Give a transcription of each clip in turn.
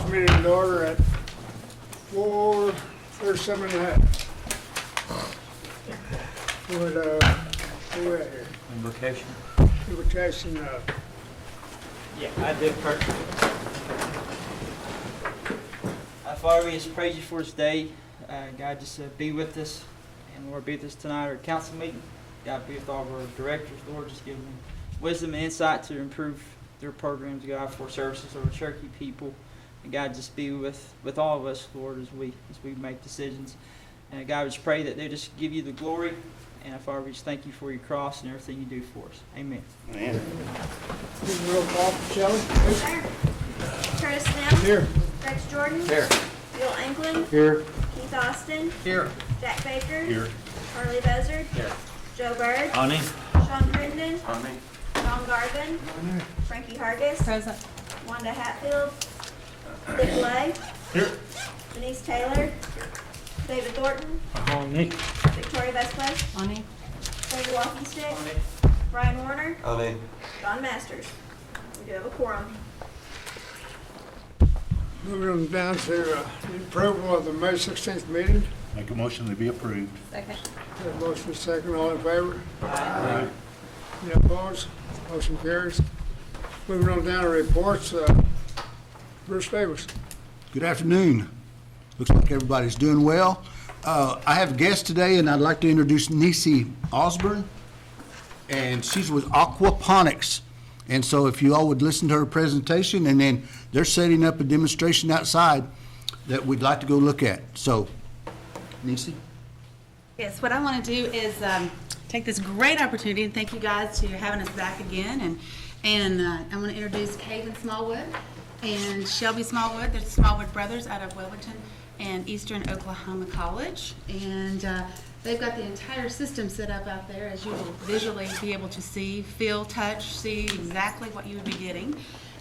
meeting to order at 4:37:30. With, who at here? Invocation. Invitation, Yeah, I did first. Father, we just praise you for this day. God, just be with us. And Lord, be with us tonight at our council meeting. God, be with all of our directors. Lord, just give them wisdom and insight to improve their programs, God, for services of our Cherokee people. And God, just be with all of us, Lord, as we make decisions. And God, we just pray that they just give you the glory. And Father, we just thank you for your cross and everything you do for us. Amen. Amen. Roll call, Shelley. Here. Curtis Smith. Here. Rex Jordan. Here. Bill Anglin. Here. Keith Austin. Here. Jack Baker. Here. Harley Buzzard. Here. Joe Bird. On him. Sean Crittenden. On me. John Garvin. Frankie Hargis. Present. Wanda Hatfield. Dick Lay. Here. Denise Taylor. David Thornton. On me. Victoria Vesquez. Ani. David Walkenstick. Brian Warner. On me. Don Masters. We do have a quorum. Moving on down to the approval of the May 16th meeting. Make a motion to be approved. Second. Have a motion second, all in favor? Aye. Any opposed? Motion carries. Moving on down to reports, Bruce Davis. Good afternoon. Looks like everybody's doing well. I have a guest today, and I'd like to introduce Nisi Osborne, and she's with Aquaponics. And so if you all would listen to her presentation, and then they're setting up a demonstration outside that we'd like to go look at. So, Nisi? Yes, what I want to do is take this great opportunity and thank you guys for having us back again. And I want to introduce Caden Smallwood and Shelby Smallwood. They're the Smallwood brothers out of Wilmington and Eastern Oklahoma College. And they've got the entire system set up out there, as you will visually be able to see, feel, touch, see exactly what you would be getting.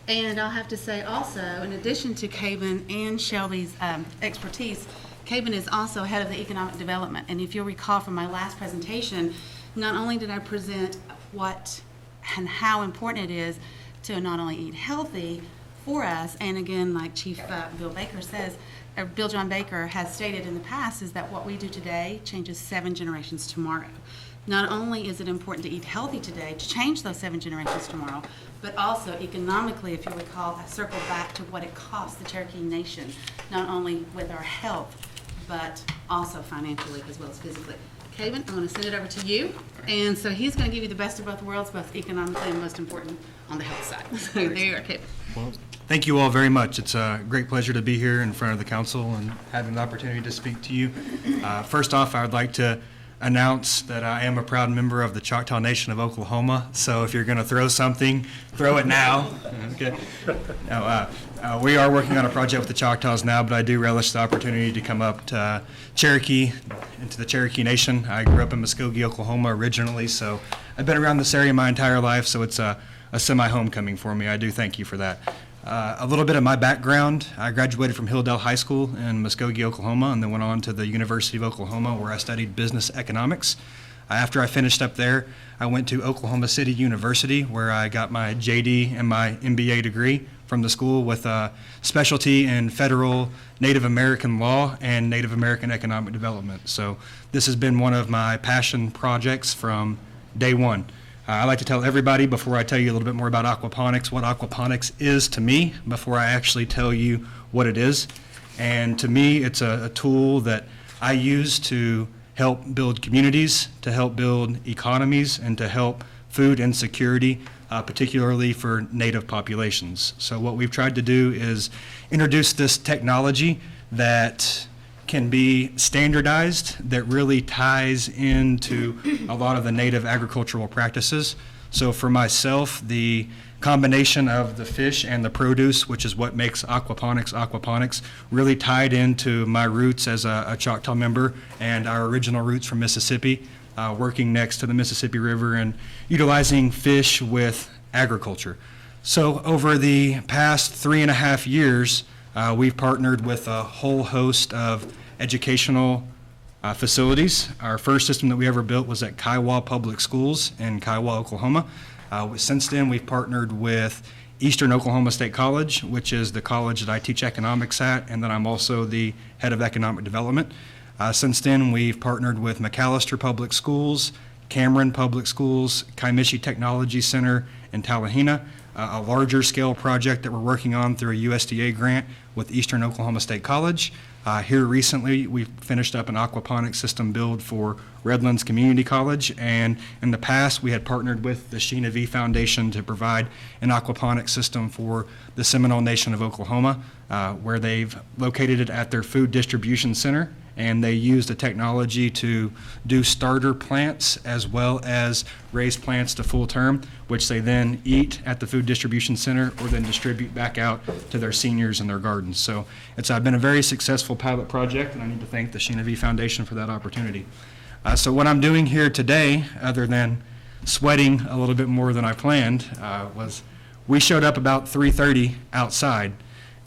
And I'll have to say also, in addition to Caden and Shelby's expertise, Caden is also head of the economic development. And if you'll recall from my last presentation, not only did I present what and how important it is to not only eat healthy for us, and again, like Chief Bill Baker says, or Bill John Baker has stated in the past, is that what we do today changes 7 generations tomorrow. Not only is it important to eat healthy today to change those 7 generations tomorrow, but also economically, if you recall, I circled back to what it costs the Cherokee Nation, not only with our health, but also financially as well as physically. Caden, I'm going to send it over to you. And so he's going to give you the best of both worlds, both economically and most important on the health side. So there you are, Caden. Well, thank you all very much. It's a great pleasure to be here in front of the council and having the opportunity to speak to you. First off, I would like to announce that I am a proud member of the Choctaw Nation of Oklahoma. So if you're going to throw something, throw it now. Okay. Now, we are working on a project with the Choctaws now, but I do relish the opportunity to come up to Cherokee and to the Cherokee Nation. I grew up in Muskogee, Oklahoma originally, so I've been around this area my entire life, so it's a semi-homecoming for me. I do thank you for that. A little bit of my background: I graduated from Hilldale High School in Muskogee, Oklahoma, and then went on to the University of Oklahoma, where I studied business economics. After I finished up there, I went to Oklahoma City University, where I got my JD and my MBA degree from the school with a specialty in federal Native American law and Native American economic development. So this has been one of my passion projects from day one. I like to tell everybody, before I tell you a little bit more about aquaponics, what aquaponics is to me, before I actually tell you what it is. And to me, it's a tool that I use to help build communities, to help build economies, and to help food insecurity, particularly for native populations. So what we've tried to do is introduce this technology that can be standardized, that really ties into a lot of the native agricultural practices. So for myself, the combination of the fish and the produce, which is what makes aquaponics, really tied into my roots as a Choctaw member and our original roots from Mississippi, working next to the Mississippi River and utilizing fish with agriculture. So over the past 3.5 years, we've partnered with a whole host of educational facilities. Our first system that we ever built was at Kiowa Public Schools in Kiowa, Oklahoma. Since then, we've partnered with Eastern Oklahoma State College, which is the college that I teach economics at, and then I'm also the head of economic development. Since then, we've partnered with McAllister Public Schools, Cameron Public Schools, Kiamichi Technology Center in Tallahena, a larger scale project that we're working on through a USDA grant with Eastern Oklahoma State College. Here recently, we finished up an aquaponics system build for Redlands Community College, and in the past, we had partnered with the Sheena V Foundation to provide an aquaponics system for the Seminole Nation of Oklahoma, where they've located it at their food distribution center, and they use the technology to do starter plants as well as raise plants to full term, which they then eat at the food distribution center or then distribute back out to their seniors in their gardens. So it's been a very successful pilot project, and I need to thank the Sheena V Foundation for that opportunity. So what I'm doing here today, other than sweating a little bit more than I planned, was we showed up about 3:30 outside.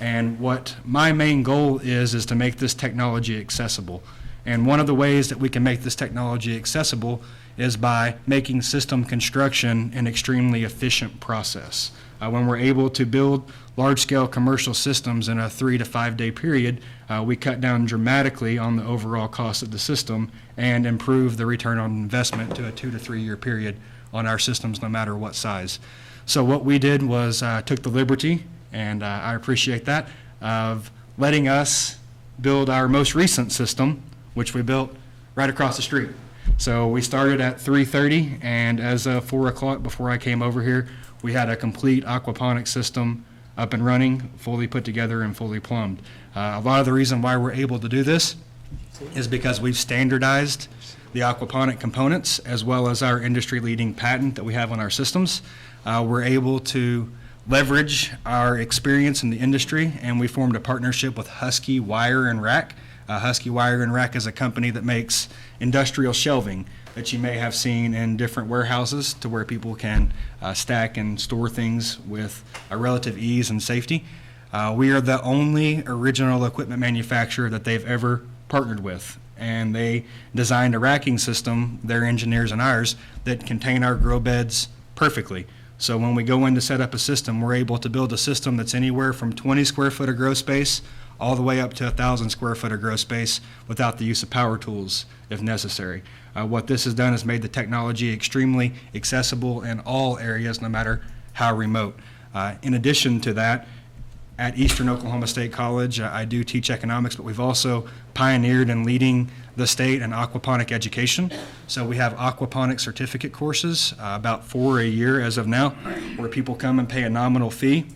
And what my main goal is to make this technology accessible. And one of the ways that we can make this technology accessible is by making system construction an extremely efficient process. When we're able to build large-scale commercial systems in a 3 to 5 day period, we cut down dramatically on the overall cost of the system and improve the return on investment to a 2 to 3 year period on our systems, no matter what size. So what we did was took the liberty, and I appreciate that, of letting us build our most recent system, which we built right across the street. So we started at 3:30, and as of 4 o'clock before I came over here, we had a complete aquaponics system up and running, fully put together and fully plumbed. A lot of the reason why we're able to do this is because we've standardized the aquaponic components as well as our industry-leading patent that we have on our systems. We're able to leverage our experience in the industry, and we formed a partnership with Husky Wire and Rack. Husky Wire and Rack is a company that makes industrial shelving that you may have seen in different warehouses to where people can stack and store things with a relative ease and safety. We are the only original equipment manufacturer that they've ever partnered with, and they designed a racking system, their engineers and ours, that contain our grow beds perfectly. So when we go in to set up a system, we're able to build a system that's anywhere from 20 square foot of grow space all the way up to 1,000 square foot of grow space without the use of power tools if necessary. What this has done is made the technology extremely accessible in all areas, no matter how remote. In addition to that, at Eastern Oklahoma State College, I do teach economics, but we've also pioneered in leading the state in aquaponic education. So we have aquaponic certificate courses, about 4 a year as of now, where people come and pay a nominal fee,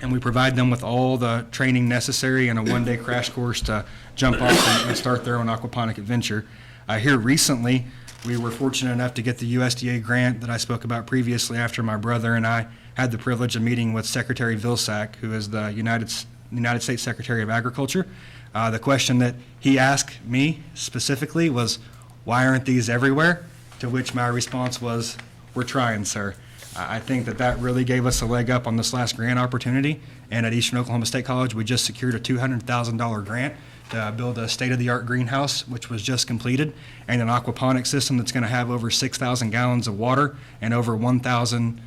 and we provide them with all the training necessary and a one-day crash course to jump off and start their own aquaponic adventure. Here recently, we were fortunate enough to get the USDA grant that I spoke about previously after my brother and I had the privilege of meeting with Secretary Vilsack, who is the United States Secretary of Agriculture. The question that he asked me specifically was, why aren't these everywhere? To which my response was, we're trying, sir. I think that really gave us a leg up on this last grant opportunity. And at Eastern Oklahoma State College, we just secured a $200,000 grant to build a state-of-the-art greenhouse, which was just completed, and an aquaponics system that's going to have over 6,000 gallons of water and over 1,000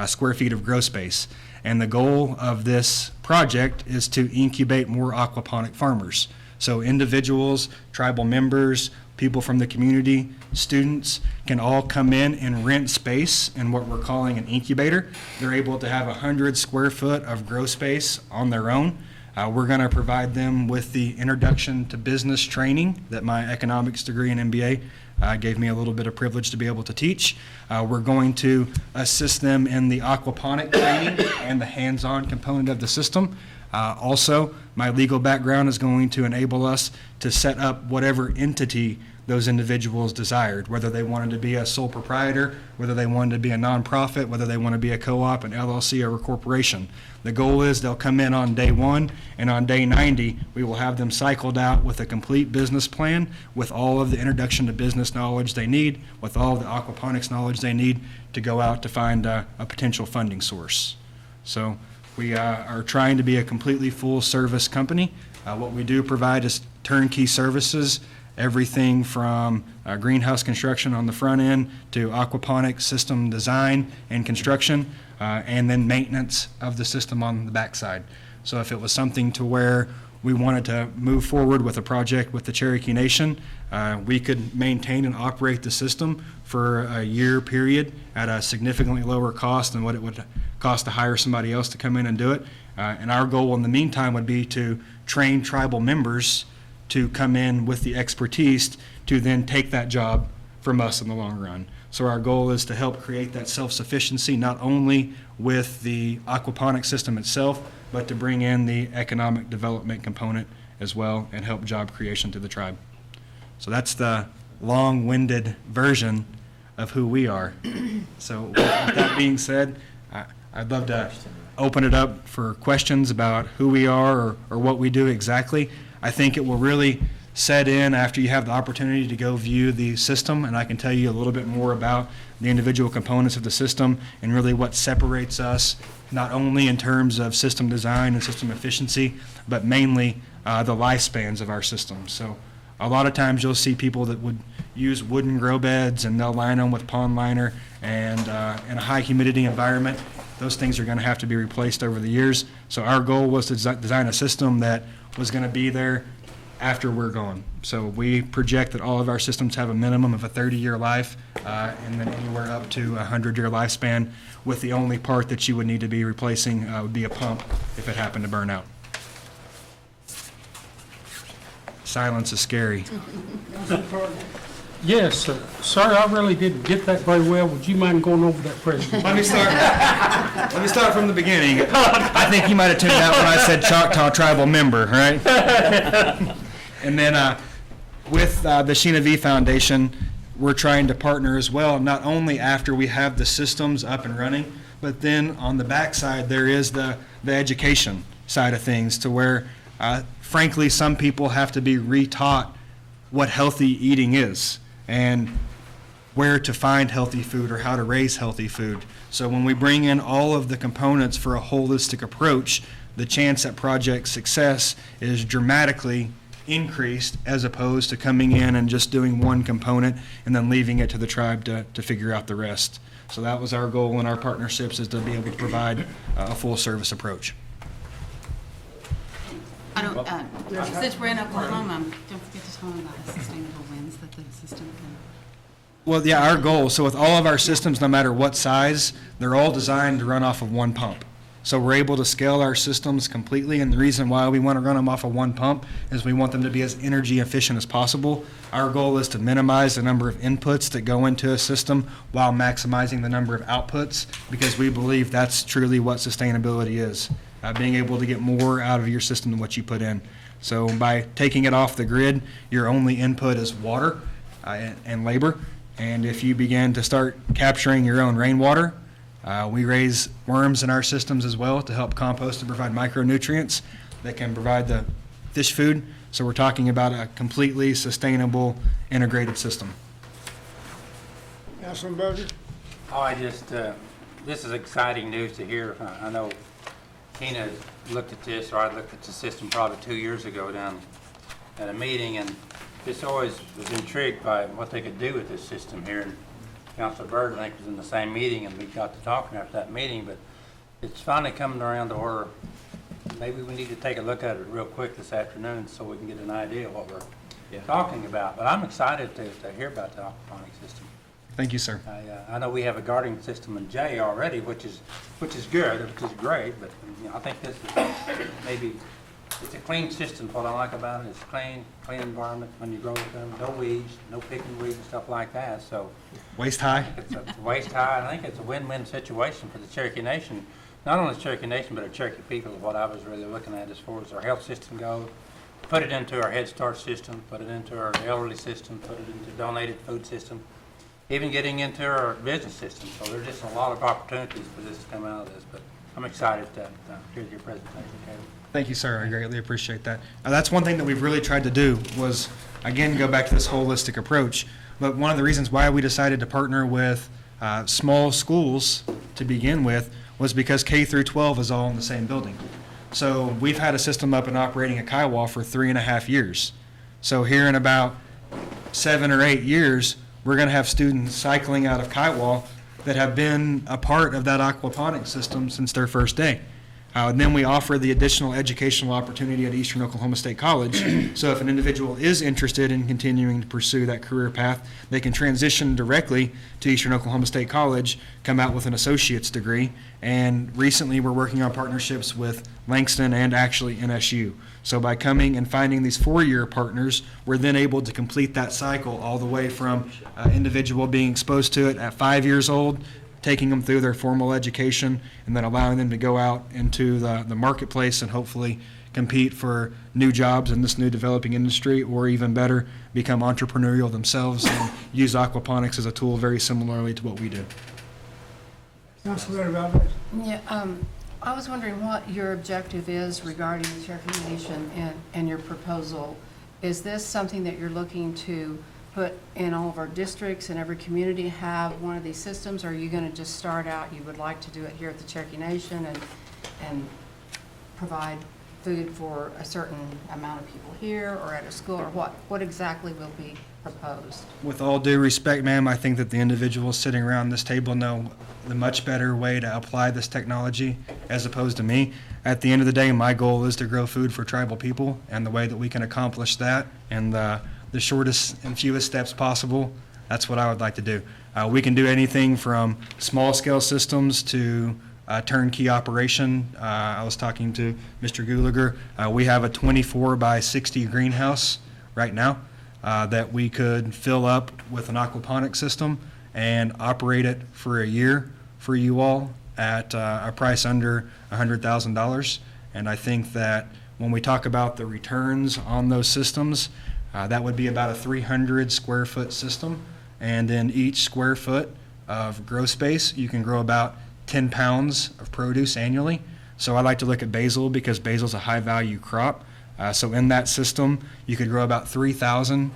square feet of grow space. And the goal of this project is to incubate more aquaponic farmers. So individuals, tribal members, people from the community, students can all come in and rent space in what we're calling an incubator. They're able to have 100 square foot of grow space on their own. We're going to provide them with the introduction to business training that my economics degree and MBA gave me a little bit of privilege to be able to teach. We're going to assist them in the aquaponic training and the hands-on component of the system. Also, my legal background is going to enable us to set up whatever entity those individuals desired, whether they wanted to be a sole proprietor, whether they wanted to be a nonprofit, whether they want to be a co-op, an LLC, or a corporation. The goal is they'll come in on day 1, and on day 90, we will have them cycled out with a complete business plan, with all of the introduction to business knowledge they need, with all of the aquaponics knowledge they need to go out to find a potential funding source. So we are trying to be a completely full service company. What we do provide is turnkey services everything from greenhouse construction on the front end to aquaponics system design and construction, and then maintenance of the system on the backside. So if it was something to where we wanted to move forward with a project with the Cherokee Nation, we could maintain and operate the system for a year period at a significantly lower cost than what it would cost to hire somebody else to come in and do it. And our goal in the meantime would be to train tribal members to come in with the expertise to then take that job from us in the long run. So our goal is to help create that self-sufficiency, not only with the aquaponics system itself, but to bring in the economic development component as well and help job creation to the tribe. So that's the long-winded version of who we are. So with that being said, I'd love to open it up for questions about who we are or what we do exactly. I think it will really set in after you have the opportunity to go view the system, and I can tell you a little bit more about the individual components of the system and really what separates us, not only in terms of system design and system efficiency, but mainly the lifespans of our system. So a lot of times you'll see people that would use wooden grow beds and they'll line them with pond liner, and in a high humidity environment, those things are going to have to be replaced over the years. So our goal was to design a system that was going to be there after we're gone. So we project that all of our systems have a minimum of a 30-year life, and then anywhere up to a 100-year lifespan, with the only part that you would need to be replacing would be a pump if it happened to burn out. Silence is scary. Yes, sir, I really didn't get that very well. Would you mind going over that presentation? Let me start from the beginning. I think you might have tuned out when I said Choctaw tribal member, right? And then with the Sheena V Foundation, we're trying to partner as well, not only after we have the systems up and running, but then on the backside there is the education side of things, to where frankly some people have to be retaught what healthy eating is and where to find healthy food or how to raise healthy food. So when we bring in all of the components for a holistic approach, the chance at project success is dramatically increased, as opposed to coming in and just doing one component and then leaving it to the tribe to figure out the rest. So that was our goal in our partnerships, is to be able to provide a full service approach. I don't, since we're in Oklahoma, don't forget to tell them about the sustainable winds that the system can. Well, yeah, our goal, so with all of our systems, no matter what size, they're all designed to run off of one pump. So we're able to scale our systems completely, and the reason why we want to run them off of one pump is we want them to be as energy efficient as possible. Our goal is to minimize the number of inputs that go into a system while maximizing the number of outputs, because we believe that's truly what sustainability is, being able to get more out of your system than what you put in. So by taking it off the grid, your only input is water and labor. And if you begin to start capturing your own rainwater, we raise worms in our systems as well to help compost and provide micronutrients that can provide the fish food. So we're talking about a completely sustainable, integrated system. Councilman Bowden? Oh, this is exciting news to hear. I know Tina looked at this, or I looked at the system probably 2 years ago down at a meeting, and just always was intrigued by what they could do with this system here. And Councilor Byrd, I think, was in the same meeting, and we got to talking after that meeting, but it's finally coming around to where maybe we need to take a look at it real quick this afternoon so we can get an idea of what we're talking about. But I'm excited to hear about the aquaponics system. Thank you, sir. I know we have a guarding system in J already, which is good, which is great, but I think this is maybe, it's a clean system. What I like about it is clean environment when you grow with them, no weeds, no picking weeds and stuff like that. So Waist high? it's a waist high. I think it's a win-win situation for the Cherokee Nation, not only the Cherokee Nation, but the Cherokee people. Is what I was really looking at as far as our health system goes. Put it into our Head Start system, put it into our elderly system, put it into donated food system, even getting into our business system. So there's just a lot of opportunities for this to come out of this. But I'm excited to hear your presentation, Kevin. Thank you, sir. I greatly appreciate that. That's one thing that we've really tried to do was, again, go back to this holistic approach. But one of the reasons why we decided to partner with small schools to begin with was because K through 12 is all in the same building. So we've had a system up and operating at Kiowa for 3.5 years. So here in about 7 or 8 years, we're going to have students cycling out of Kitewall that have been a part of that aquaponics system since their first day. And then we offer the additional educational opportunity at Eastern Oklahoma State College. So if an individual is interested in continuing to pursue that career path, they can transition directly to Eastern Oklahoma State College, come out with an associate's degree. And recently we're working on partnerships with Langston and actually NSU. So by coming and finding these 4-year partners, we're then able to complete that cycle all the way from individual being exposed to it at 5 years old, taking them through their formal education, and then allowing them to go out into the marketplace and hopefully compete for new jobs in this new developing industry, or even better, become entrepreneurial themselves and use aquaponics as a tool very similarly to what we do. Councilman Valdez? Yeah, I was wondering what your objective is regarding the Cherokee Nation and your proposal. Is this something that you're looking to put in all of our districts and every community have one of these systems? Or are you going to just start out, you would like to do it here at the Cherokee Nation and provide food for a certain amount of people here or at a school, or what exactly will be proposed? With all due respect, ma'am, I think that the individuals sitting around this table know the much better way to apply this technology as opposed to me. At the end of the day, my goal is to grow food for tribal people, and the way that we can accomplish that and the shortest and fewest steps possible, that's what I would like to do. We can do anything from small-scale systems to turnkey operation. I was talking to Mr. Gulager. We have a 24 by 60 greenhouse right now that we could fill up with an aquaponic system and operate it for a year for you all at a price under $100,000. And I think that when we talk about the returns on those systems, that would be about a 300 square foot system. And in each square foot of grow space, you can grow about 10 pounds of produce annually. So I like to look at basil because basil is a high value crop. So in that system, you could grow about 3,000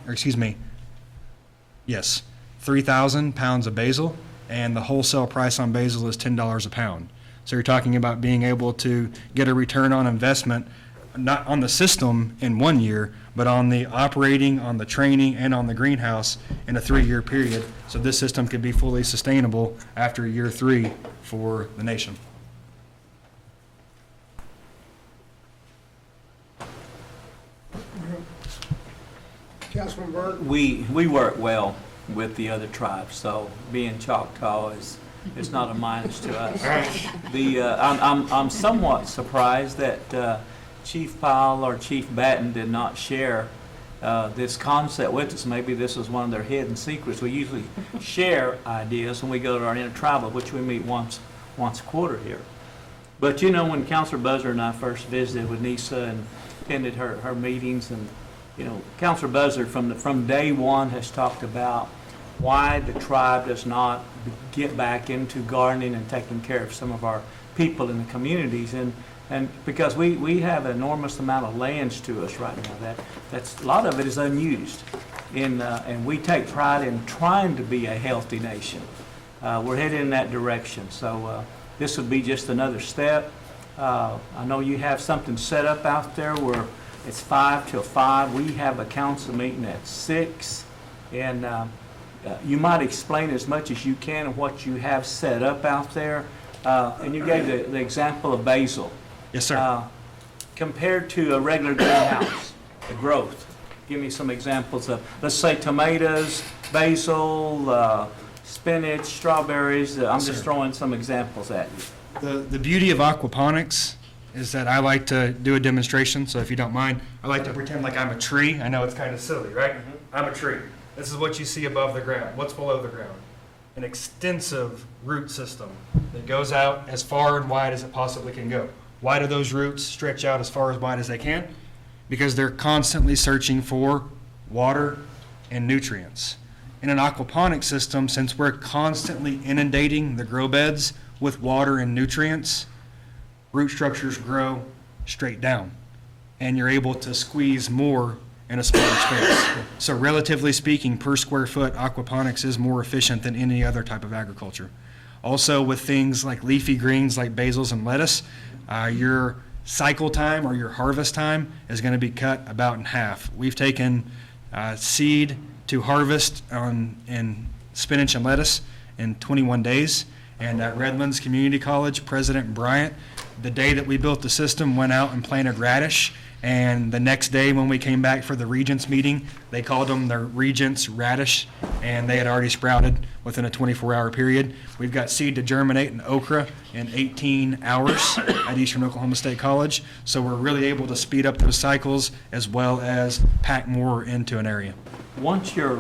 pounds of basil, and the wholesale price on basil is $10 a pound. So you're talking about being able to get a return on investment, not on the system in 1 year, but on the operating, on the training, and on the greenhouse in a 3-year period. So this system could be fully sustainable after year 3 for the nation. Councilman Burton? We work well with the other tribes, so being Choctaw is not a minus to us. I'm somewhat surprised that Chief Powell or Chief Batten did not share this concept with us. Maybe this is one of their hidden secrets. We usually share ideas when we go to our intertribal, which we meet once a quarter here. But you know, when Councilor Buzzer and I first visited with Nisa and attended her meetings, and you know, Councilor Buzzer from day one has talked about why the tribe does not get back into gardening and taking care of some of our people in the communities, and because we have an enormous amount of lands to us right now that's a lot of it is unused, and we take pride in trying to be a healthy nation. We're headed in that direction, so this would be just another step. I know you have something set up out there where it's 5 till 5. We have a council meeting at 6, and you might explain as much as you can of what you have set up out there. And you gave the example of basil. Yes, sir. Compared to a regular greenhouse, the growth. Give me some examples of, let's say, tomatoes, basil, spinach, strawberries. I'm just throwing some examples at you. The beauty of aquaponics is that I like to do a demonstration, so if you don't mind, I like to pretend like I'm a tree. I know it's kind of silly, right? I'm a tree. This is what you see above the ground. What's below the ground? An extensive root system that goes out as far and wide as it possibly can go. Why do those roots stretch out as far as wide as they can? Because they're constantly searching for water and nutrients. In an aquaponic system, since we're constantly inundating the grow beds with water and nutrients, root structures grow straight down, and you're able to squeeze more in a smaller space. So relatively speaking, per square foot, aquaponics is more efficient than any other type of agriculture. Also, with things like leafy greens like basils and lettuce, your cycle time or your harvest time is going to be cut about in half. We've taken seed to harvest in spinach and lettuce in 21 days. And at Redlands Community College, President Bryant, the day that we built the system, went out and planted radish. And the next day when we came back for the Regents meeting, they called them the Regents radish, and they had already sprouted within a 24-hour period. We've got seed to germinate in okra in 18 hours at Eastern Oklahoma State College. So we're really able to speed up those cycles as well as pack more into an area. Once your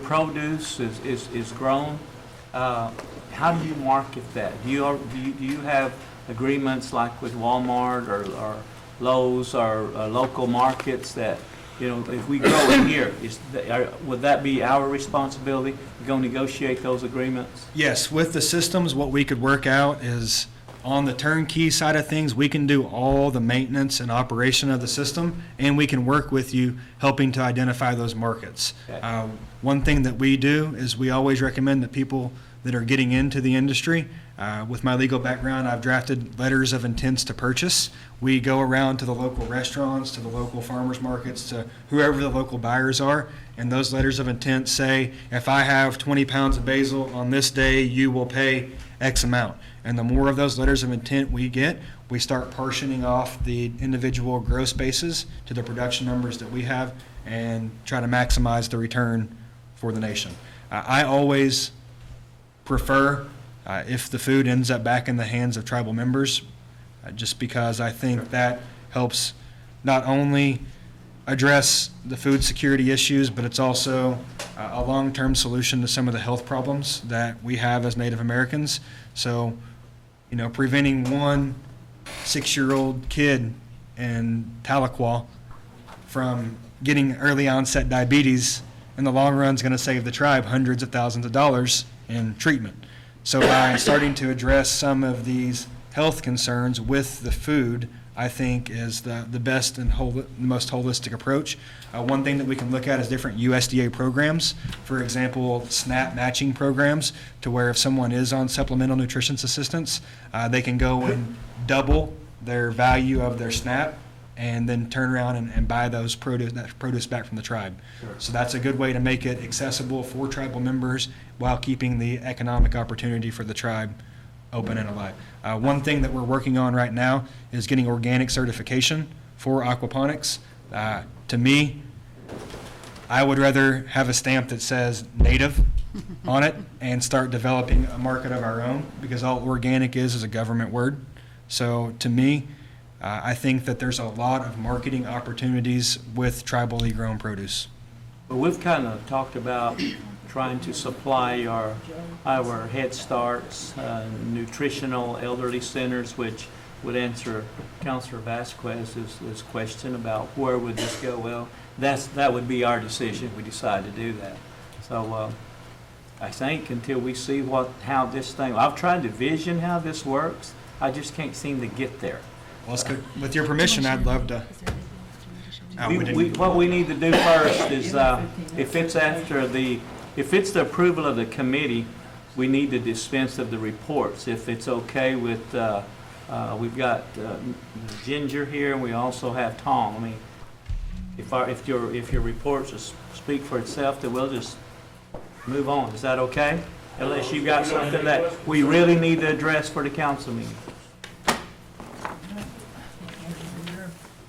produce is grown, how do you market that? Do you have agreements like with Walmart or Lowe's or local markets that, you know, if we grow it here, would that be our responsibility to go negotiate those agreements? Yes, with the systems, what we could work out is on the turnkey side of things, we can do all the maintenance and operation of the system, and we can work with you helping to identify those markets. Okay. One thing that we do is we always recommend that people that are getting into the industry, with my legal background, I've drafted letters of intents to purchase. We go around to the local restaurants, to the local farmers markets, to whoever the local buyers are, and those letters of intent say, if I have 20 pounds of basil on this day, you will pay X amount. And the more of those letters of intent we get, we start partitioning off the individual grow spaces to the production numbers that we have and try to maximize the return for the nation. I always prefer if the food ends up back in the hands of tribal members, just because I think that helps not only address the food security issues, but it's also a long-term solution to some of the health problems that we have as Native Americans. So, you know, preventing one 6-year-old kid in Tahlequah from getting early onset diabetes in the long run is going to save the tribe hundreds of thousands of dollars in treatment. So by starting to address some of these health concerns with the food, I think is the best and the most holistic approach. One thing that we can look at is different USDA programs. For example, SNAP matching programs, to where if someone is on supplemental nutrition assistance, they can go and double their value of their SNAP and then turn around and buy that produce back from the tribe. Sure. So that's a good way to make it accessible for tribal members while keeping the economic opportunity for the tribe open and alive. One thing that we're working on right now is getting organic certification for aquaponics. To me, I would rather have a stamp that says native on it and start developing a market of our own, because all organic is a government word. So to me, I think that there's a lot of marketing opportunities with tribally grown produce. Well, we've kind of talked about trying to supply our Head Starts, nutritional elderly centers, which would answer Councilor Vasquez's question about where would this go. Well, that would be our decision if we decide to do that. So I think until we see how this thing, I've tried to vision how this works, I just can't seem to get there. Well, with your permission, I'd love to. What we need to do first is, if it's the approval of the committee, we need to dispense of the reports. If it's okay with, we've got Ginger here, and we also have Tom. I mean, if your reports just speak for itself, then we'll just move on. Is that okay? Unless you've got something that we really need to address for the council meeting.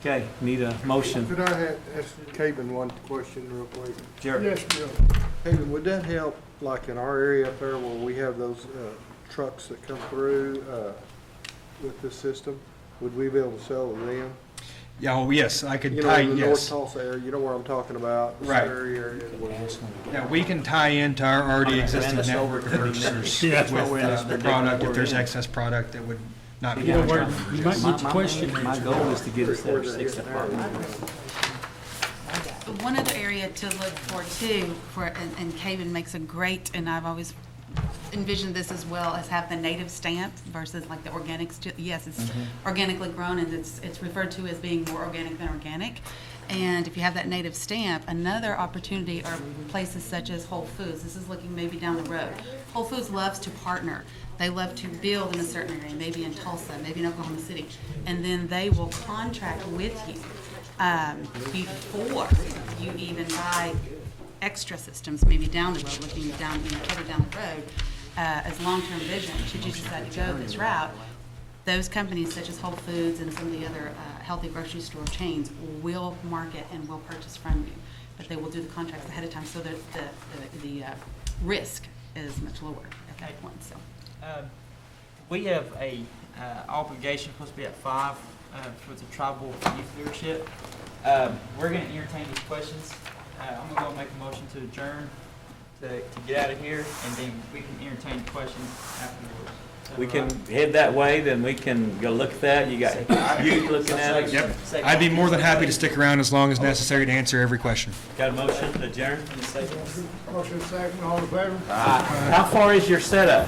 Okay, need a motion. Could I ask Caven one question real quick? Sure. Yes, Bill. Caven, would that help, like in our area up there where we have those trucks that come through with this system? Would we be able to sell to them? Yeah, well, yes, I could You know, tie, in the North yes. Tulsa area, you know where I'm talking about? This Right. area. Yeah, we can tie into our already existing That's over network of 30 purchasers minutes. with Yeah, that's what we're in the this product, if there's predicament we're in. excess product that would not be. Yeah, on trial. You might get your question My answered. goal is to get us there 6 o'clock. One other area to look for too, and Caven makes a great, and I've always envisioned this as well, as have the native stamp versus like the organic. Yes, it's organically grown, and it's referred to as being more organic than organic. And if you have that native stamp, another opportunity are places such as Whole Foods. This is looking maybe down the road. Whole Foods loves to partner. They love to build in a certain area, maybe in Tulsa, maybe in Oklahoma City, and then they will contract with you before you even buy extra systems, maybe down the road, looking down, further down the road, as long-term vision, should you decide to go this route, those companies such as Whole Foods and some of the other healthy grocery store chains will market and will purchase from you. But they will do the contracts ahead of time so that the risk is much lower at that point, so. We have a obligation supposed to be at 5 for the tribal youth leadership. We're going to entertain these questions. I'm going to go make a motion to adjourn to get out of here, and then we can entertain the questions afterwards. We can head that way, then we can go look at that. You got youth looking at it. Yep. I'd be more than happy to stick around as long as necessary to answer every question. Got a motion to adjourn? Motion second, all in favor? How far is your setup?